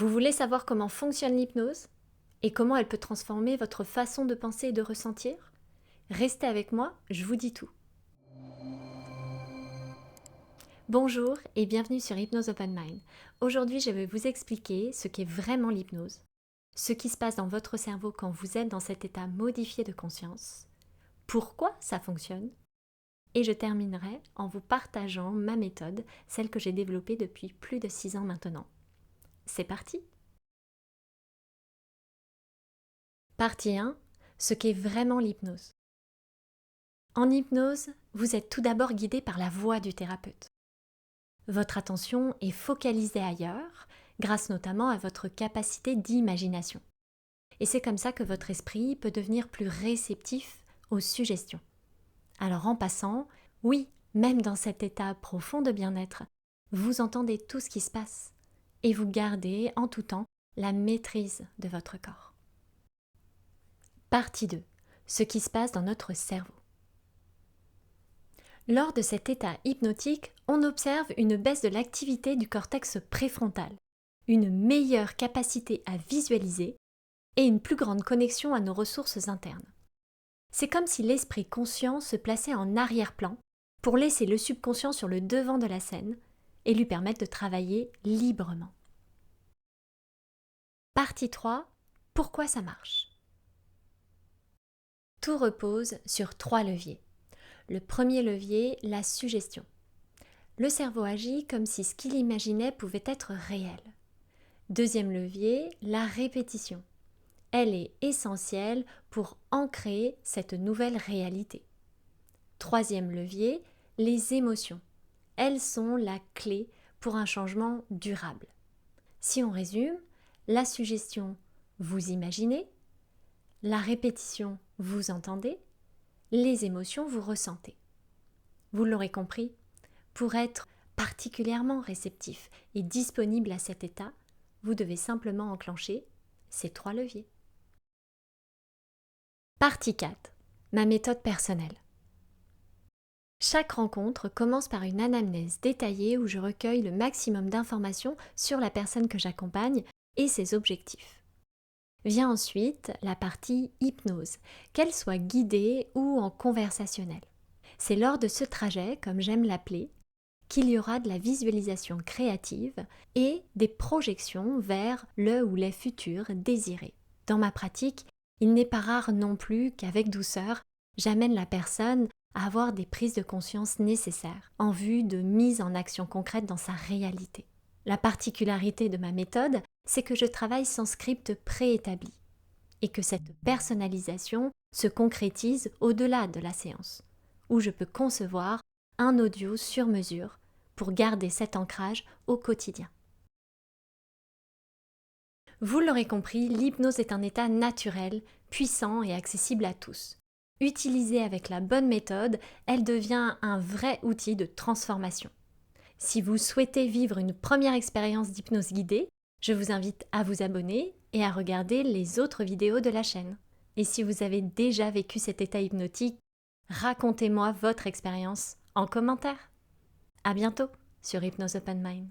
Vous voulez savoir comment fonctionne l'hypnose et comment elle peut transformer votre façon de penser et de ressentir? Restez avec moi, je vous dis tout. Bonjour et bienvenue sur Hypnose Open Mind. Aujourd'hui, je vais vous expliquer ce qu'est vraiment l'hypnose, ce qui se passe dans votre cerveau quand vous êtes dans cet état modifié de conscience, pourquoi ça fonctionne, et je terminerai en vous partageant ma méthode, celle que j'ai développée depuis plus de 6 ans maintenant. C'est parti! Partie 1. Ce qu'est vraiment l'hypnose. En hypnose, vous êtes tout d'abord guidé par la voix du thérapeute. Votre attention est focalisée ailleurs, grâce notamment à votre capacité d'imagination. Et c'est comme ça que votre esprit peut devenir plus réceptif aux suggestions. Alors en passant, oui, même dans cet état profond de bien-être, vous entendez tout ce qui se passe et vous gardez en tout temps la maîtrise de votre corps. Partie 2. Ce qui se passe dans notre cerveau. Lors de cet état hypnotique, on observe une baisse de l'activité du cortex préfrontal, une meilleure capacité à visualiser et une plus grande connexion à nos ressources internes. C'est comme si l'esprit conscient se plaçait en arrière-plan pour laisser le subconscient sur le devant de la scène et lui permettre de travailler librement. Partie 3. Pourquoi ça marche? Tout repose sur 3 leviers. Le premier levier, la suggestion. Le cerveau agit comme si ce qu'il imaginait pouvait être réel. Deuxième levier, la répétition. Elle est essentielle pour ancrer cette nouvelle réalité. Troisième levier, les émotions. Elles sont la clé pour un changement durable. Si on résume, la suggestion, vous imaginez, la répétition, vous entendez, les émotions, vous ressentez. Vous l'aurez compris, pour être particulièrement réceptif et disponible à cet état, vous devez simplement enclencher ces 3 leviers. Partie 4. Ma méthode personnelle. Chaque rencontre commence par une anamnèse détaillée où je recueille le maximum d'informations sur la personne que j'accompagne et ses objectifs. Vient ensuite la partie hypnose, qu'elle soit guidée ou en conversationnel. C'est lors de ce trajet, comme j'aime l'appeler, qu'il y aura de la visualisation créative et des projections vers le ou les futurs désirés. Dans ma pratique, il n'est pas rare non plus qu'avec douceur, j'amène la personne à avoir des prises de conscience nécessaires en vue de mise en action concrète dans sa réalité. La particularité de ma méthode, c'est que je travaille sans script préétabli et que cette personnalisation se concrétise au-delà de la séance, où je peux concevoir un audio sur mesure pour garder cet ancrage au quotidien. Vous l'aurez compris, l'hypnose est un état naturel, puissant et accessible à tous. Utilisée avec la bonne méthode, elle devient un vrai outil de transformation. Si vous souhaitez vivre une première expérience d'hypnose guidée, je vous invite à vous abonner et à regarder les autres vidéos de la chaîne. Et si vous avez déjà vécu cet état hypnotique, racontez-moi votre expérience en commentaire. À bientôt sur Hypnose Open Mind.